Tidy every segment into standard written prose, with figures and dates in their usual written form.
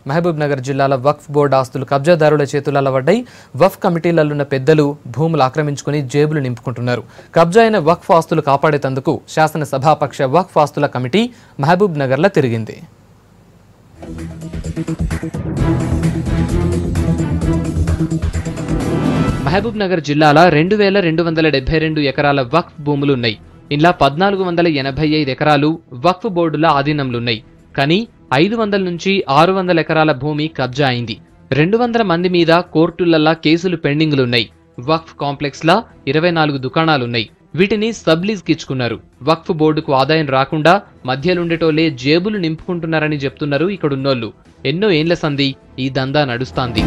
మహబూబ్ నగర్ జిల్లాల వక్ఫ్ బోర్డు ఆస్తులు కబ్జాదారుల చేతులలో పడ్డాయి. వక్ఫ్ కమిటీలలోన్న పెద్దలు భూములు ఆక్రమించుకుని జేబులు నింపుకుంటున్నారు. కబ్జా అయిన వక్ఫ్ ఆస్తులు కాపాడేందుకు శాసనసభాపక్ష వక్ఫ్ ఆస్తుల కమిటీ మహబూబ్ నగర్లో తిరిగింది. మహబూబ్ నగర్ జిల్లాల 2272 ఎకరాల వక్ఫ్ భూములున్నాయి. ఇలా 1485 ఎకరాలు వక్ఫ్ బోర్డుల ఆధీనంలున్నాయి. కానీ 500 నుంచి 600 ఎకరాల భూమి కబ్జా అయింది. 200 మంది మీద కోర్టులల్లా కేసులు పెండింగ్లున్నాయి. వక్ఫ్ కాంప్లెక్స్ లా 24 దుకాణాలున్నాయి. వీటిని సబ్లీజ్కి ఇచ్చుకున్నారు. వక్ఫ్ బోర్డుకు ఆదాయం రాకుండా మధ్యలుండేటోళ్లే జేబులు నింపుకుంటున్నారని చెప్తున్నారు ఇక్కడున్నోళ్లు. ఎన్నో ఏండ్ల సంధి ఈ దందా నడుస్తాంది.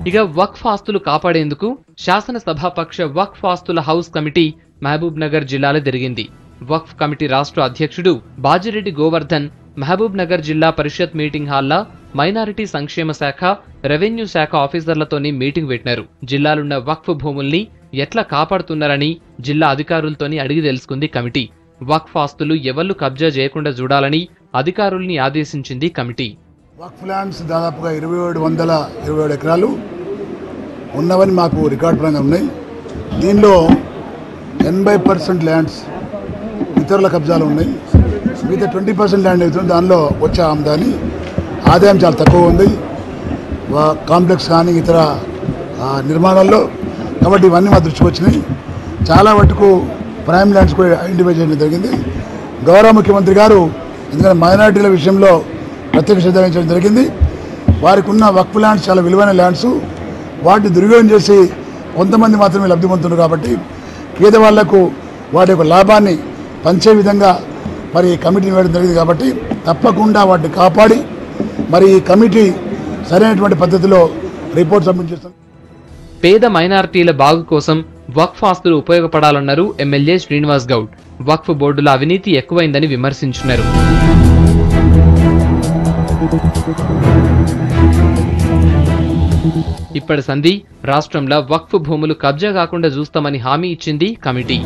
ఇక వక్ఫ్ ఆస్తులు కాపాడేందుకు శాసనసభాపక్ష వక్ఫ్ ఆస్తుల హౌస్ కమిటీ మహబూబ్ నగర్ జిల్లాలో జరిగింది. వక్ఫ్ కమిటీ రాష్ట్ర అధ్యక్షుడు బాజిరెడ్డి గోవర్ధన్ మహబూబ్ నగర్ జిల్లా పరిషత్ మీటింగ్ హాల్లో మైనారిటీ సంక్షేమ శాఖ, రెవెన్యూ శాఖ ఆఫీసర్లతోని మీటింగ్ పెట్టినారు. జిల్లాలున్న వక్ఫ్ భూముల్ని ఎట్లా కాపాడుతున్నారని జిల్లా అధికారులతోని అడిగి తెలుసుకుంది కమిటీ. వక్ఫ్ ఆస్తులు ఎవళ్లు కబ్జా చేయకుండా చూడాలని అధికారుల్ని ఆదేశించింది కమిటీ. వక్ఫ్ ల్యాండ్స్ దాదాపుగా 2727 ఎకరాలు ఉన్నవని మాకు రికార్డ్ పరంగా ఉన్నాయి. దీనిలో 80% ల్యాండ్స్ ఇతరుల కబ్జాలు ఉన్నాయి. మిగతా 20% ల్యాండ్ అవుతుంది. దానిలో వచ్చే ఆదాయం చాలా తక్కువ ఉంది, కాంప్లెక్స్ కానీ ఇతర నిర్మాణాల్లో. కాబట్టి ఇవన్నీ మా దృష్టికి వచ్చినాయి. చాలా మటుకు ప్రైమ్ ల్యాండ్స్ కూడా ఐడెంటిఫై చేయడం జరిగింది. గౌరవ ముఖ్యమంత్రి గారు ఎందుకంటే మైనారిటీల విషయంలో ప్రత్యేక శ్రద్ధ వహించడం జరిగింది. వారికి ఉన్న వక్ఫ్ ల్యాండ్స్ చాలా విలువైన ల్యాండ్స్. వాటిని దుర్వినియోగం చేసి కొంతమంది మాత్రమే లబ్ధి పొందుతున్నారు. కాబట్టి పేదవాళ్లకు వాటి యొక్క లాభాన్ని పంచే విధంగా మరి కమిటీని వేయడం జరిగింది. కాబట్టి తప్పకుండా వాటిని కాపాడి మరి ఈ కమిటీ సరైనటువంటి పద్ధతిలో రిపోర్ట్ సబ్మిట్ చేస్తుంది. పేద మైనారిటీల బాగు కోసం వక్ఫ్ ఆస్తులు ఉపయోగపడాలన్నారు ఎమ్మెల్యే శ్రీనివాస్ గౌడ్. వక్ఫ్ బోర్డుల అవినీతి ఎక్కువైందని విమర్శించారు. ఇప్పటి సంధి రాష్ట్రంలో వక్ఫ్ భూములు కబ్జా కాకుండా చూస్తామని హామీ ఇచ్చింది కమిటీ.